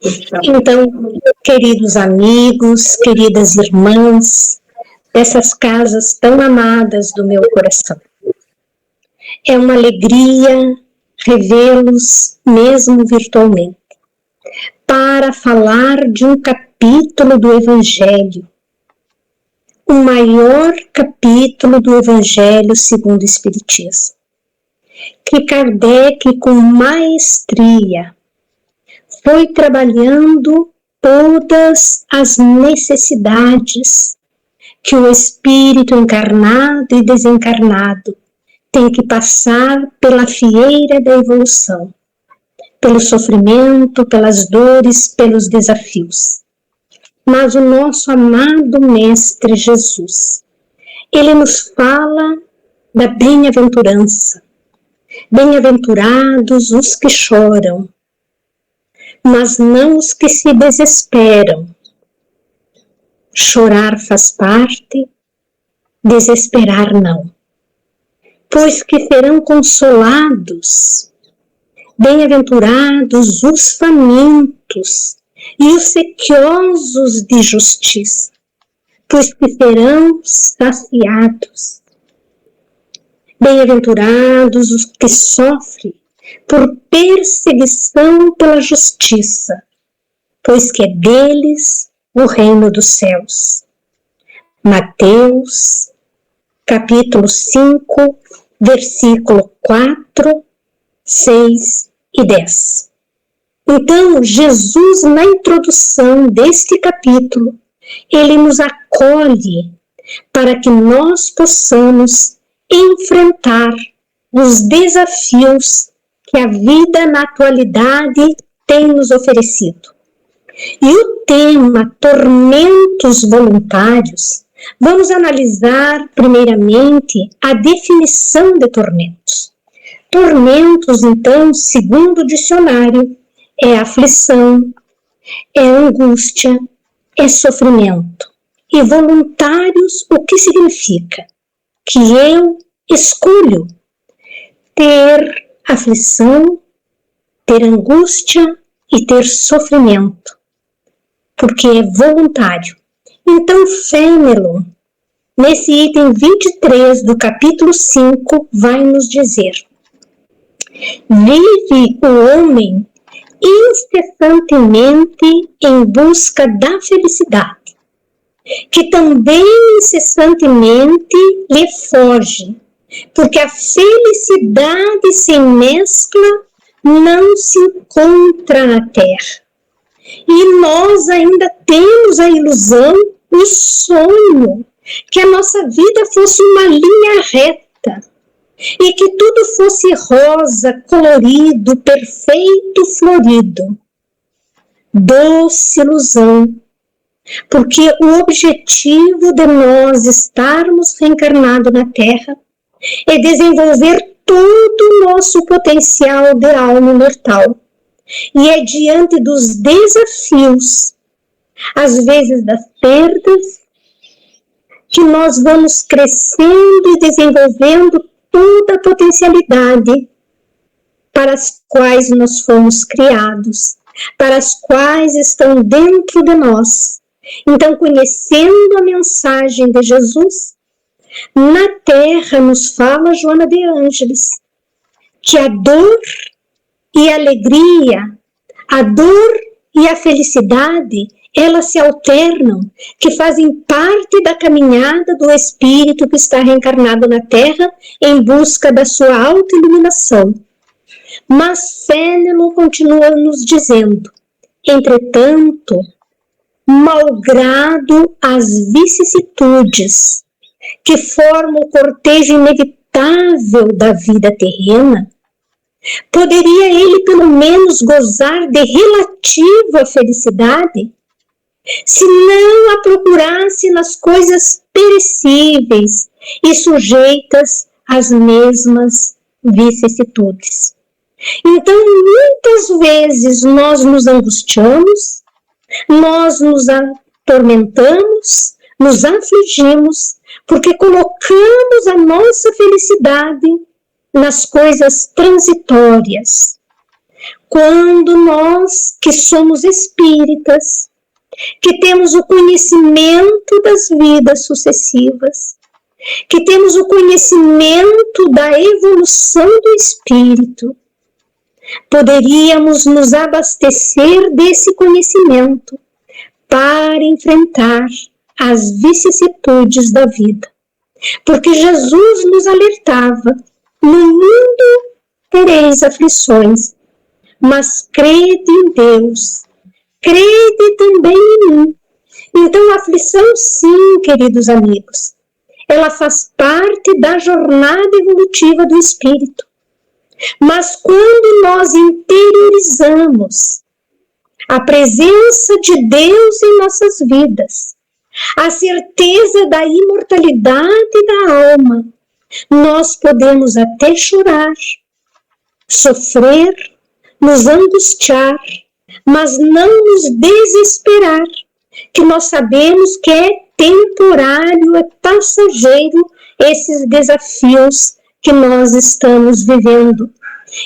Então, queridos amigos, queridas irmãs, dessas casas tão amadas do meu coração, é uma alegria revê-los, mesmo virtualmente, para falar de um capítulo do Evangelho, o maior capítulo do Evangelho segundo o Espiritismo, que Kardec, com maestria, foi trabalhando todas as necessidades que o espírito encarnado e desencarnado tem que passar pela fieira da evolução, pelo sofrimento, pelas dores, pelos desafios. Mas o nosso amado Mestre Jesus, ele nos fala da bem-aventurança. Bem-aventurados os que choram, mas não os que se desesperam. Chorar faz parte, desesperar não. Pois que serão consolados. Bem-aventurados os famintos e os sequiosos de justiça, pois que serão saciados. Bem-aventurados os que sofrem por perseguição pela justiça, pois que é deles o reino dos céus. Mateus, capítulo 5, versículo 4, 6 e 10. Então, Jesus, na introdução deste capítulo, ele nos acolhe para que nós possamos enfrentar os desafios que a vida na atualidade tem nos oferecido. E o tema tormentos voluntários, vamos analisar primeiramente a definição de tormentos. Tormentos, então, segundo o dicionário, é aflição, é angústia, é sofrimento. E voluntários, o que significa? Que eu escolho ter aflição, ter angústia e ter sofrimento, porque é voluntário. Então, Fenelon, nesse item 23 do capítulo 5, vai nos dizer: vive o homem incessantemente em busca da felicidade, que também incessantemente lhe foge, porque a felicidade sem mescla não se encontra na terra. E nós ainda temos a ilusão, o sonho, que a nossa vida fosse uma linha reta, e que tudo fosse rosa, colorido, perfeito, florido. Doce ilusão, porque o objetivo de nós estarmos reencarnados na Terra é desenvolver todo o nosso potencial de alma imortal. E é diante dos desafios, às vezes das perdas, que nós vamos crescendo e desenvolvendo toda a potencialidade para as quais nós fomos criados, para as quais estão dentro de nós. Então, conhecendo a mensagem de Jesus, na Terra nos fala Joana de Ângeles, que a dor e a alegria, a dor e a felicidade, elas se alternam, que fazem parte da caminhada do espírito que está reencarnado na Terra em busca da sua autoiluminação. Mas Fenelon continua nos dizendo: entretanto, malgrado as vicissitudes que formam o cortejo inevitável da vida terrena, poderia ele pelo menos gozar de relativa felicidade, se não a procurasse nas coisas perecíveis e sujeitas às mesmas vicissitudes. Então, muitas vezes nós nos angustiamos, nós nos atormentamos, nos afligimos, porque colocamos a nossa felicidade nas coisas transitórias, quando nós que somos espíritas, que temos o conhecimento das vidas sucessivas, que temos o conhecimento da evolução do espírito, poderíamos nos abastecer desse conhecimento para enfrentar as vicissitudes da vida. Porque Jesus nos alertava: no mundo tereis aflições, mas crede em Deus, crede também em mim. Então, a aflição, sim, queridos amigos, ela faz parte da jornada evolutiva do espírito. Mas quando nós interiorizamos a presença de Deus em nossas vidas, a certeza da imortalidade da alma, nós podemos até chorar, sofrer, nos angustiar, mas não nos desesperar, que nós sabemos que é temporário, é passageiro esses desafios que nós estamos vivendo.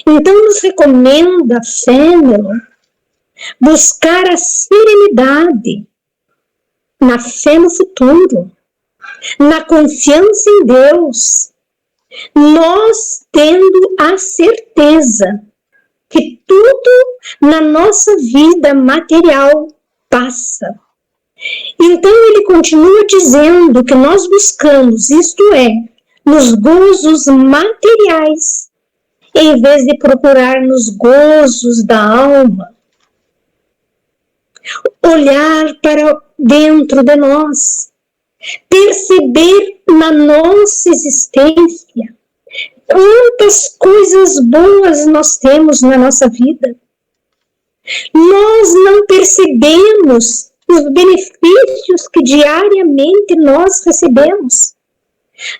Então nos recomenda Fenelon buscar a serenidade na fé no futuro, na confiança em Deus, nós tendo a certeza que tudo na nossa vida material passa. Então ele continua dizendo que nós buscamos, isto é, nos gozos materiais, em vez de procurar nos gozos da alma. Olhar para dentro de nós, perceber na nossa existência quantas coisas boas nós temos na nossa vida. Nós não percebemos os benefícios que diariamente nós recebemos.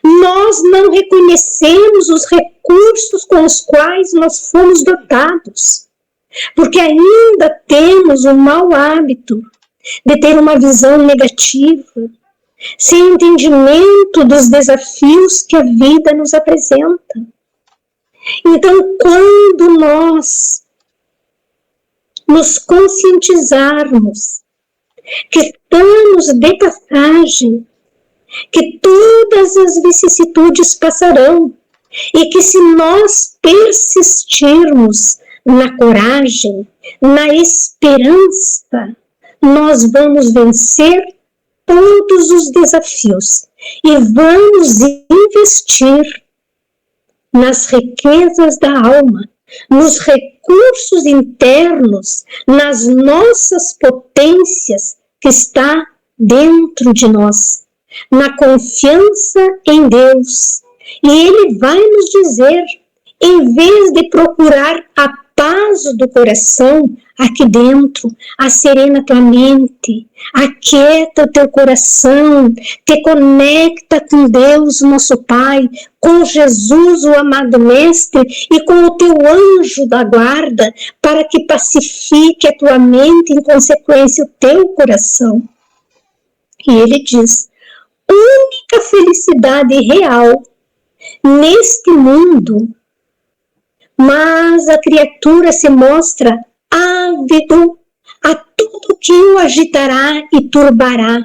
Nós não reconhecemos os recursos com os quais nós fomos dotados, porque ainda temos o mau hábito de ter uma visão negativa, sem entendimento dos desafios que a vida nos apresenta. Então, quando nós nos conscientizarmos que estamos de passagem, que todas as vicissitudes passarão, e que se nós persistirmos na coragem, na esperança, nós vamos vencer todos os desafios e vamos investir nas riquezas da alma, nos recursos internos, nas nossas potências que está dentro de nós, na confiança em Deus. E Ele vai nos dizer, em vez de procurar a paz do coração aqui dentro, asserena tua mente, aquieta o teu coração, te conecta com Deus, nosso Pai, com Jesus, o amado Mestre, e com o teu anjo da guarda, para que pacifique a tua mente, em consequência, o teu coração. E Ele diz: única felicidade real neste mundo, mas a criatura se mostra ávido a tudo que o agitará e turbará,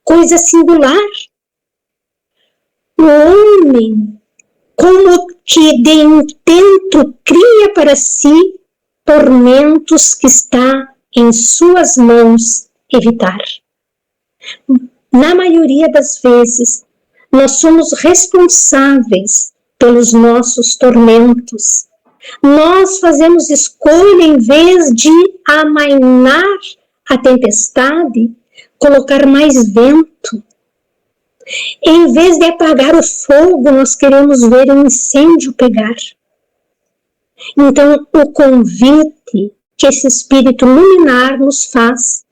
coisa singular. O homem, como que de intento, cria para si tormentos que está em suas mãos evitar. Na maioria das vezes, nós somos responsáveis pelos nossos tormentos. Nós fazemos escolha, em vez de amainar a tempestade, colocar mais vento. Em vez de apagar o fogo, nós queremos ver um incêndio pegar. Então, o convite que esse Espírito luminar nos faz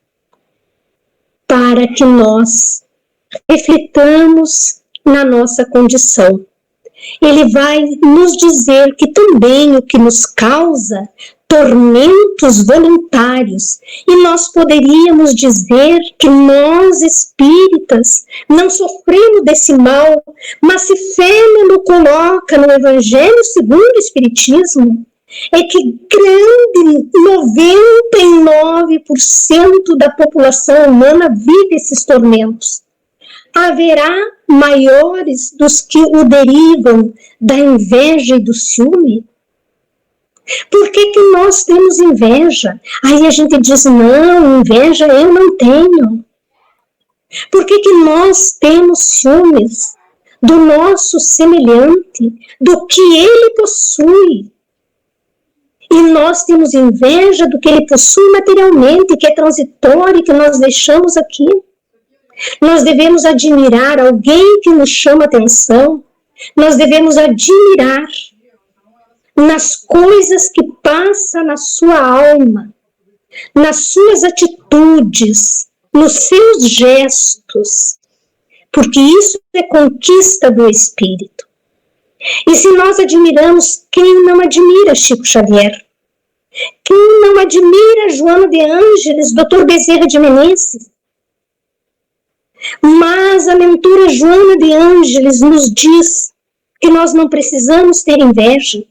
para que nós reflitamos na nossa condição. Ele vai nos dizer que também o que nos causa tormentos voluntários, e nós poderíamos dizer que nós espíritas não sofremos desse mal, mas se Fenelon coloca no Evangelho segundo o Espiritismo, é que grande 99% da população humana vive esses tormentos. Haverá maiores dos que o derivam da inveja e do ciúme? Por que que nós temos inveja? Aí a gente diz, não, inveja eu não tenho. Por que que nós temos ciúmes do nosso semelhante, do que ele possui? E nós temos inveja do que ele possui materialmente, que é transitório, que nós deixamos aqui. Nós devemos admirar alguém que nos chama atenção. Nós devemos admirar nas coisas que passa na sua alma, nas suas atitudes, nos seus gestos, porque isso é conquista do espírito. E se nós admiramos, quem não admira Chico Xavier? Quem não admira Joana de Ângeles, Dr. Bezerra de Menezes? Mas a mentora Joana de Ângeles nos diz que nós não precisamos ter inveja,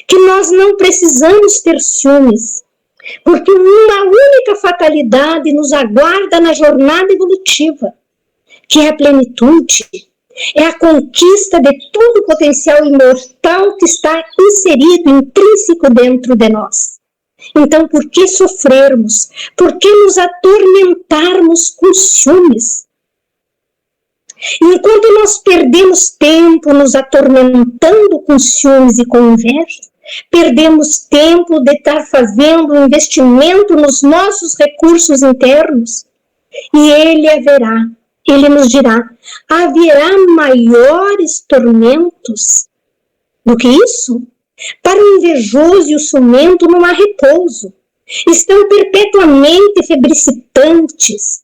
que nós não precisamos ter ciúmes, porque uma única fatalidade nos aguarda na jornada evolutiva, que é a plenitude, é a conquista de todo o potencial imortal que está inserido, intrínseco dentro de nós. Então, por que sofrermos? Por que nos atormentarmos com ciúmes? Enquanto nós perdemos tempo nos atormentando com ciúmes e com inveja, perdemos tempo de estar fazendo um investimento nos nossos recursos internos, e ele nos dirá, haverá maiores tormentos do que isso? Para o invejoso e o ciumento não há repouso, estão perpetuamente febricitantes.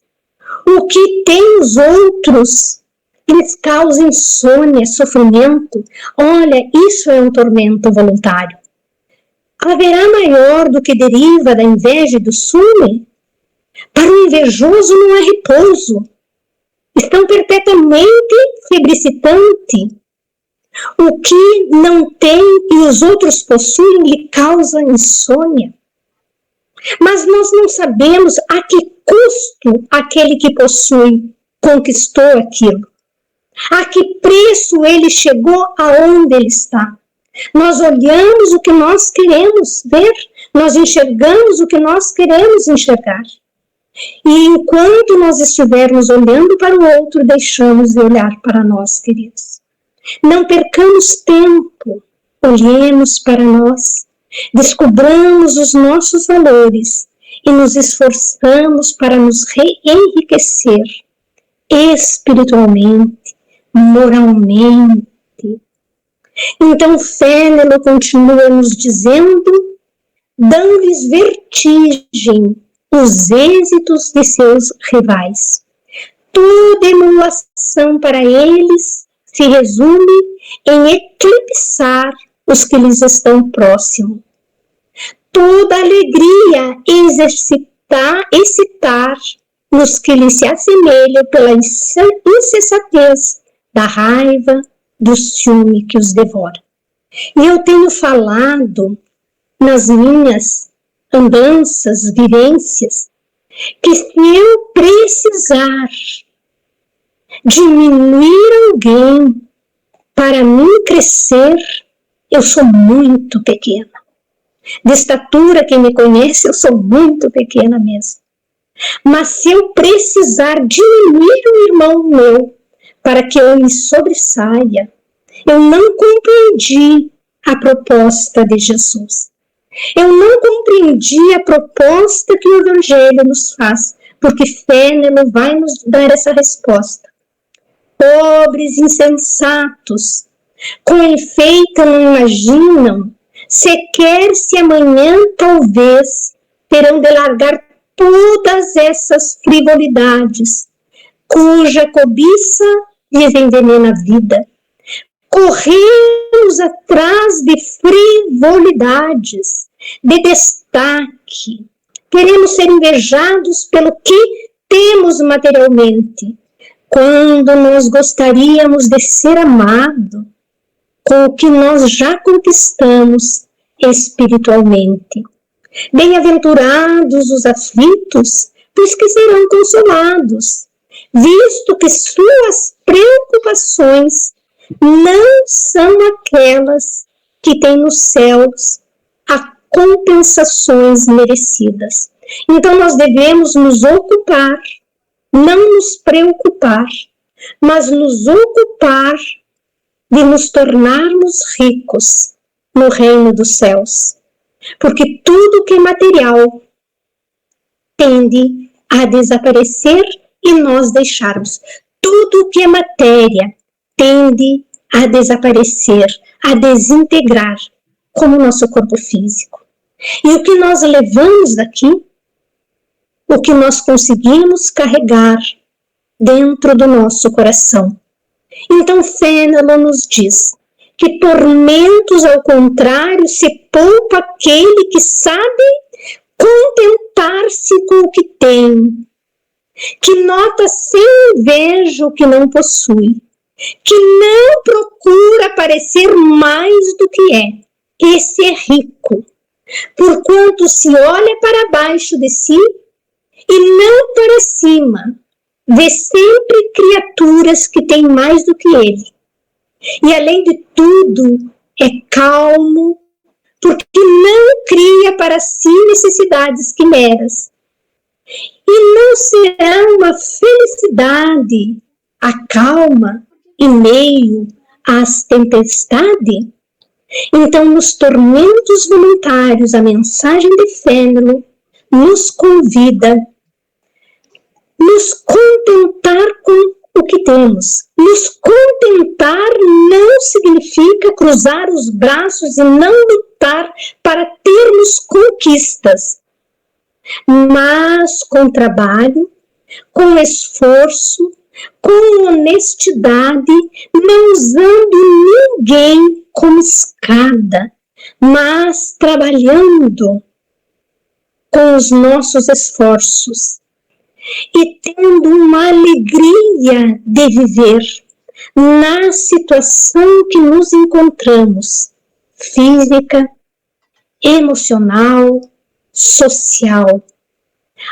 O que tem os outros lhes causa insônia, sofrimento. Olha, isso é um tormento voluntário. Haverá maior do que deriva da inveja e do ciúme? Para o invejoso não há repouso. Estão perpetuamente febricitantes. O que não tem e os outros possuem lhe causa insônia. Mas nós não sabemos a que custo aquele que possui conquistou aquilo. A que preço ele chegou aonde ele está. Nós olhamos o que nós queremos ver, nós enxergamos o que nós queremos enxergar. E enquanto nós estivermos olhando para o outro, deixamos de olhar para nós, queridos. Não percamos tempo, olhemos para nós, descobramos os nossos valores e nos esforçamos para nos enriquecer espiritualmente, moralmente. Então, Fénelon continua nos dizendo, dão-lhes vertigem os êxitos de seus rivais. Toda emulação para eles se resume em eclipsar os que lhes estão próximos. Toda alegria excitar nos que lhes se assemelham pela insensatez da raiva, do ciúme que os devora. E eu tenho falado nas minhas andanças, vivências, que se eu precisar diminuir alguém para mim crescer, eu sou muito pequena. De estatura, quem me conhece, eu sou muito pequena mesmo. Mas se eu precisar diminuir um irmão meu para que eu me sobressaia, eu não compreendi a proposta de Jesus. Eu não compreendi a proposta que o Evangelho nos faz, porque Fénelon vai nos dar essa resposta. Pobres insensatos, com efeito não imaginam, sequer se amanhã talvez terão de largar todas essas frivolidades, cuja cobiça lhes envenena a vida. Corremos atrás de frivolidades, de destaque. Queremos ser invejados pelo que temos materialmente, quando nós gostaríamos de ser amados com o que nós já conquistamos espiritualmente. Bem-aventurados os aflitos, pois que serão consolados, visto que suas preocupações não são aquelas que têm nos céus a compensações merecidas. Então nós devemos nos ocupar, não nos preocupar, mas nos ocupar de nos tornarmos ricos no reino dos céus. Porque tudo que é material tende a desaparecer e nós deixarmos. Tudo que é matéria tende a desaparecer, a desintegrar, como o nosso corpo físico. E o que nós levamos daqui, o que nós conseguimos carregar dentro do nosso coração. Então, Fénelon nos diz que tormentos, ao contrário, se poupa aquele que sabe contentar-se com o que tem, que nota sem inveja o que não possui, que não procura parecer mais do que é. Esse é rico, porquanto se olha para baixo de si e não para cima, vê sempre criaturas que têm mais do que ele. E além de tudo, é calmo, porque não cria para si necessidades quimeras. E não será uma felicidade a calma em meio às tempestades? Então, nos tormentos voluntários, a mensagem de Fénelon nos convida a nos contentar com o que temos. Nos contentar não significa cruzar os braços e não lutar para termos conquistas, mas com trabalho, com esforço, com honestidade, não usando ninguém como escada, mas trabalhando com os nossos esforços e tendo uma alegria de viver na situação que nos encontramos, física, emocional, social.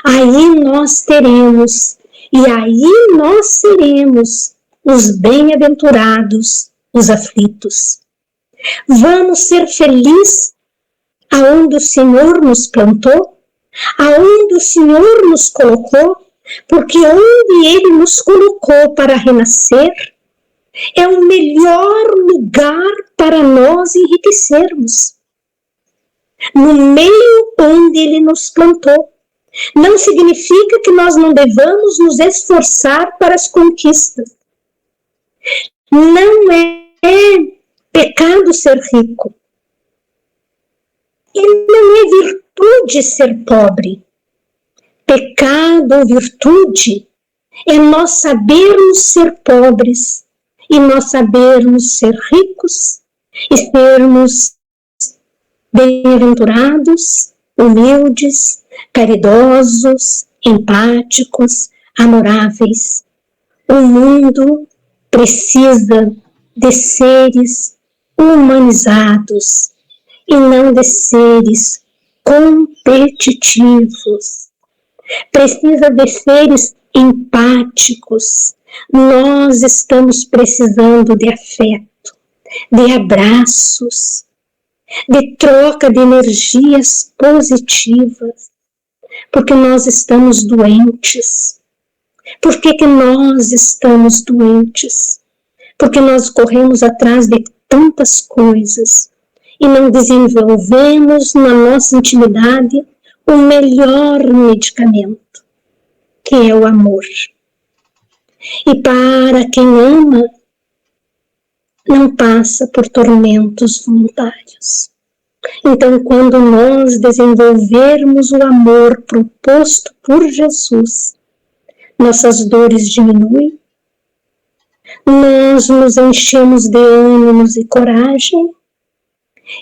Aí nós teremos, e aí nós seremos os bem-aventurados, os aflitos. Vamos ser felizes aonde o Senhor nos plantou, aonde o Senhor nos colocou, porque onde Ele nos colocou para renascer, é o melhor lugar para nós enriquecermos. No meio onde Ele nos plantou. Não significa que nós não devamos nos esforçar para as conquistas. Não é pecado ser rico. E não é virtude ser pobre. Pecado ou virtude é nós sabermos ser pobres e nós sabermos ser ricos e sermos bem-aventurados, humildes, caridosos, empáticos, amoráveis. O mundo precisa de seres humanizados e não de seres competitivos. Precisa de seres empáticos. Nós estamos precisando de afeto, de abraços, de troca de energias positivas, porque nós estamos doentes. Por que nós estamos doentes? Porque nós corremos atrás de tantas coisas e não desenvolvemos na nossa intimidade o melhor medicamento, que é o amor. E para quem ama, não passa por tormentos voluntários. Então, quando nós desenvolvermos o amor proposto por Jesus, nossas dores diminuem, nós nos enchemos de ânimos e coragem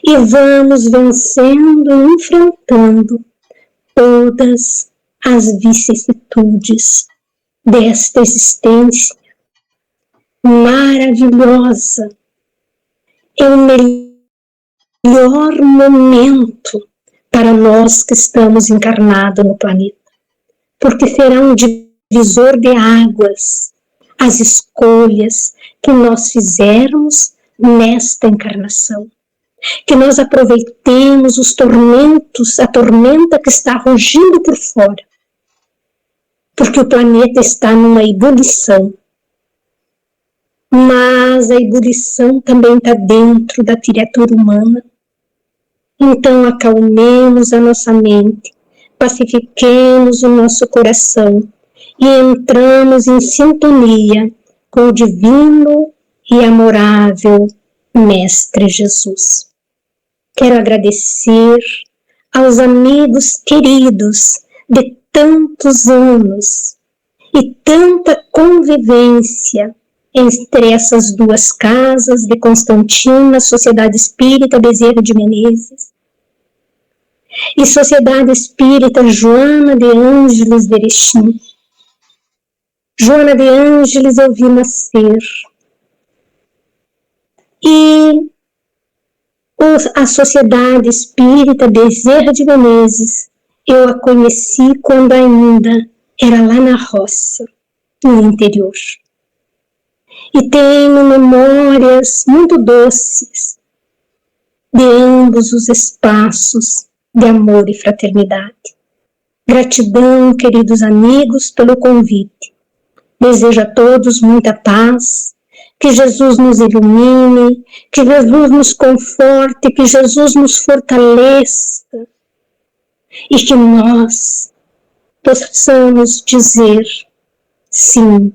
e vamos vencendo e enfrentando todas as vicissitudes desta existência maravilhosa. É o melhor melhor momento para nós que estamos encarnados no planeta, porque será um divisor de águas as escolhas que nós fizermos nesta encarnação. Que nós aproveitemos os tormentos, a tormenta que está rugindo por fora, porque o planeta está numa ebulição. Mas a ebulição também está dentro da criatura humana. Então acalmemos a nossa mente, pacifiquemos o nosso coração e entramos em sintonia com o divino e amorável Mestre Jesus. Quero agradecer aos amigos queridos de tantos anos e tanta convivência entre essas duas casas de Constantina, Sociedade Espírita Bezerra de Menezes e Sociedade Espírita Joana de Ângeles de Erechim. Joana de Ângeles eu vi nascer e a Sociedade Espírita Bezerra de Menezes eu a conheci quando ainda era lá na roça, no interior. E tenho memórias muito doces de ambos os espaços de amor e fraternidade. Gratidão, queridos amigos, pelo convite. Desejo a todos muita paz, que Jesus nos ilumine, que Jesus nos conforte, que Jesus nos fortaleça e que nós possamos dizer sim.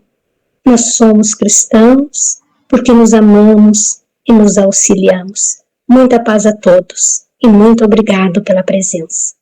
Nós somos cristãos porque nos amamos e nos auxiliamos. Muita paz a todos e muito obrigado pela presença.